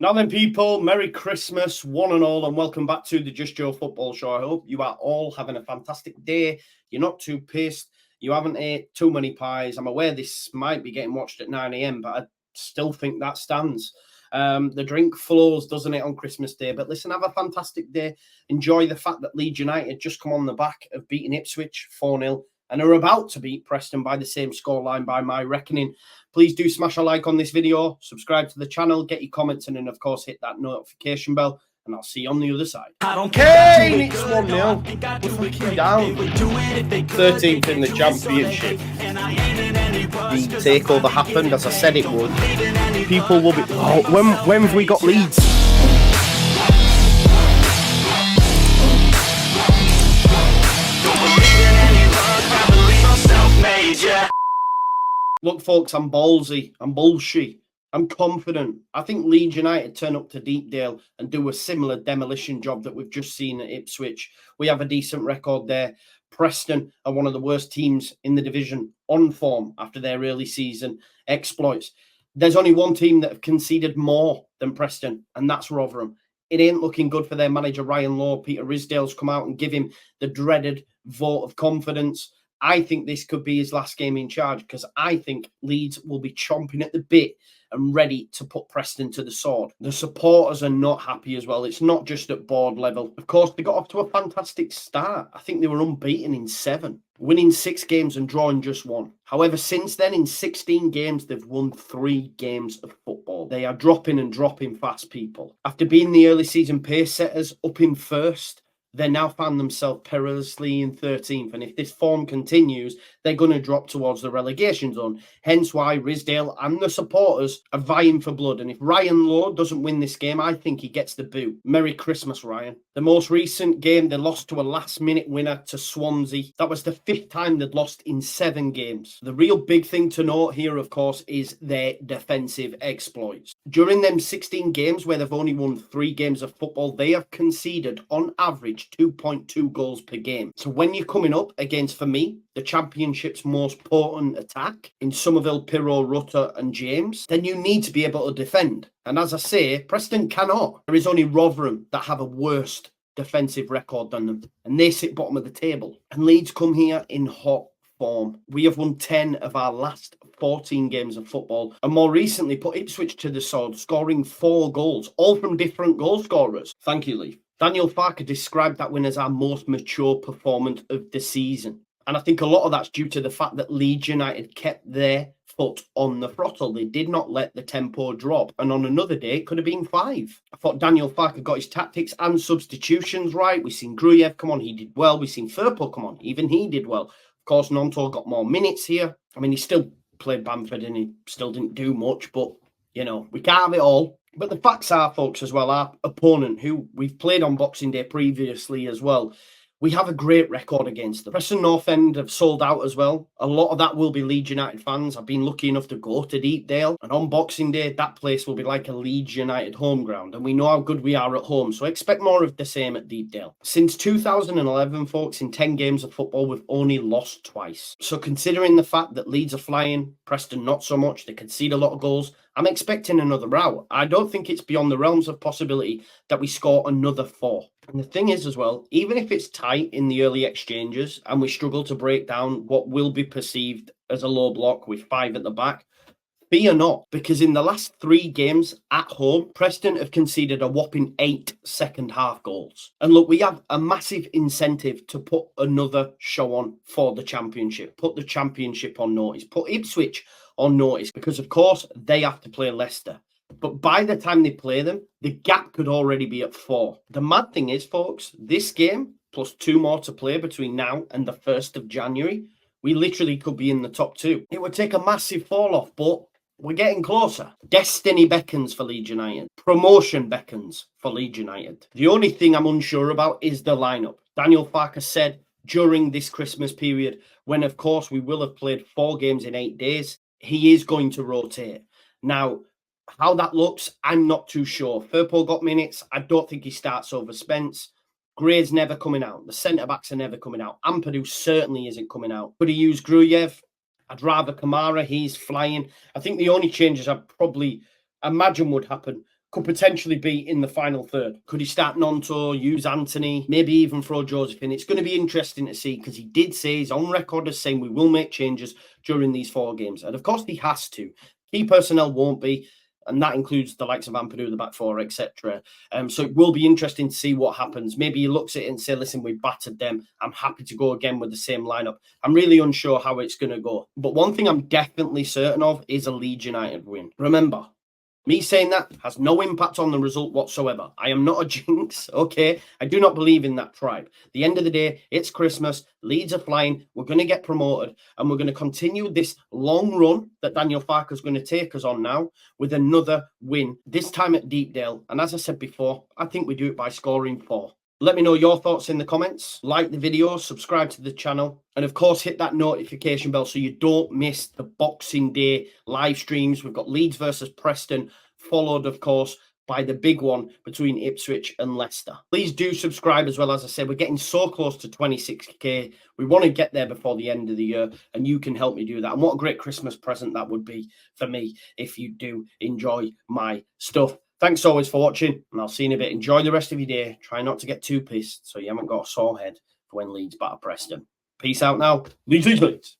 Now then, people, Merry Christmas, one and all, and welcome back to the Just Joe Football Show. I hope you are all having a fantastic day. You're not too pissed. You haven't ate too many pies. I'm aware this might be getting watched at 9 a.m., but I still think that stands. The drink flows, doesn't it, on Christmas Day? But listen, have a fantastic day. Enjoy the fact that Leeds United just come on the back of beating Ipswich 4-0 and are about to beat Preston by the same scoreline by my reckoning. Please do smash a like on this video, subscribe to the channel, get your comments in, and of course hit that notification bell, and I'll see you on the other side. I don't care. It's 1-0. We're fucking down. 13th in the championship. The takeover happened as I said it would. People will be... Oh, when have we got Leeds? Look, folks, I'm ballsy. I'm bullshit. I'm confident. I think Leeds United turn up to Deepdale and do a similar demolition job that we've just seen at Ipswich. We have a decent record there. Preston are one of the worst teams in the division on form after their early season exploits. There's only one team that have conceded more than Preston, and that's Rotherham. It ain't looking good for their manager, Ryan Lowe. Peter Ridsdale's come out and give him the dreaded vote of confidence. I think this could be his last game in charge because I think Leeds will be chomping at the bit and ready to put Preston to the sword. The supporters are not happy as well. It's not just at board level. Of course, they got off to a fantastic start. I think they were unbeaten in 7, winning 6 games and drawing just 1. However, since then, in 16 games, they've won 3 games of football. They are dropping and dropping fast, people. After being the early season pace setters up in first, they now found themselves perilously in 13th. And if this form continues, they're going to drop towards the relegation zone. Hence why Ridsdale and the supporters are vying for blood. And if Ryan Lowe doesn't win this game, I think he gets the boot. Merry Christmas, Ryan. The most recent game, they lost to a last-minute winner to Swansea. That was the 5th time they'd lost in 7 games. The real big thing to note here, of course, is their defensive exploits. During them 16 games where they've only won 3 games of football, they have conceded, on average, 2.2 goals per game. So when you're coming up against, for me, the championship's most potent attack in Somerville, Pirro, Rutter and James, then you need to be able to defend. And as I say, Preston cannot. There is only Rotherham that have a worse defensive record than them, and they sit bottom of the table. And Leeds come here in hot form. We have won 10 of our last 14 games of football, and more recently put Ipswich to the sword, scoring 4 goals, all from different goal scorers. Thank you, Lee. Daniel Farke described that win as our most mature performance of the season. And I think a lot of that's due to the fact that Leeds United kept their foot on the throttle. They did not let the tempo drop. And on another day, it could have been 5. I thought Daniel Farke got his tactics and substitutions right. We've seen Gruyev come on, he did well. We've seen Firpo come on, even he did well. Of course, Nonto got more minutes here. I mean, he still played Bamford and he still didn't do much, but, you know, we can't have it all. But the facts are, folks, as well, our opponent, who we've played on Boxing Day previously as well, we have a great record against them. Preston North End have sold out as well. A lot of that will be Leeds United fans. I've been lucky enough to go to Deepdale, and on Boxing Day, that place will be like a Leeds United home ground, and we know how good we are at home, so expect more of the same at Deepdale. Since 2011, folks, in 10 games of football, we've only lost twice. So considering the fact that Leeds are flying, Preston not so much, they concede a lot of goals, I'm expecting another rout. I don't think it's beyond the realms of possibility that we score another 4. And the thing is as well, even if it's tight in the early exchanges and we struggle to break down what will be perceived as a low block with 5 at the back, fear not, because in the last 3 games at home, Preston have conceded a whopping 8 second-half goals. And look, we have a massive incentive to put another show on for the championship, put the championship on notice, put Ipswich on notice, because of course they have to play Leicester. But by the time they play them, the gap could already be at 4. The mad thing is, folks, this game, plus 2 more to play between now and the 1st of January, we literally could be in the top 2. It would take a massive fall off, but we're getting closer. Destiny beckons for Leeds United. Promotion beckons for Leeds United. The only thing I'm unsure about is the lineup. Daniel Farke said during this Christmas period, when of course we will have played 4 games in 8 days, he is going to rotate. Now, how that looks, I'm not too sure. Firpo got minutes. I don't think he starts over Spence. Gray's never coming out. The centre-backs are never coming out. Ampadu certainly isn't coming out. Could he use Gruyev? I'd rather Kamara. He's flying. I think the only changes I'd probably imagine would happen could potentially be in the final third. Could he start Nonto, use Anthony, maybe even throw Joseph in? It's going to be interesting to see, because he did say, he's on record as saying we will make changes during these 4 games. And of course he has to. Key personnel won't be, and that includes the likes of Ampadu, the back 4, etc. So it will be interesting to see what happens. Maybe he looks at it and say, listen, we battered them. I'm happy to go again with the same lineup. I'm really unsure how it's going to go. But one thing I'm definitely certain of is a Leeds United win. Remember, me saying that has no impact on the result whatsoever. I am not a jinx, okay? I do not believe in that tribe. At the end of the day, it's Christmas. Leeds are flying. We're going to get promoted. And we're going to continue this long run that Daniel Farke's going to take us on now with another win, this time at Deepdale. And as I said before, I think we do it by scoring 4. Let me know your thoughts in the comments. Like the video, subscribe to the channel, and of course hit that notification bell so you don't miss the Boxing Day live streams. We've got Leeds versus Preston, followed of course by the big one between Ipswich and Leicester. Please do subscribe as well. As I said, we're getting so close to 26k. We want to get there before the end of the year, and you can help me do that. And what a great Christmas present that would be for me if you do enjoy my stuff. Thanks always for watching, and I'll see you in a bit. Enjoy the rest of your day. Try not to get too pissed so you haven't got a sore head for when Leeds batter Preston. Peace out now. Leeds, Leeds, Leeds.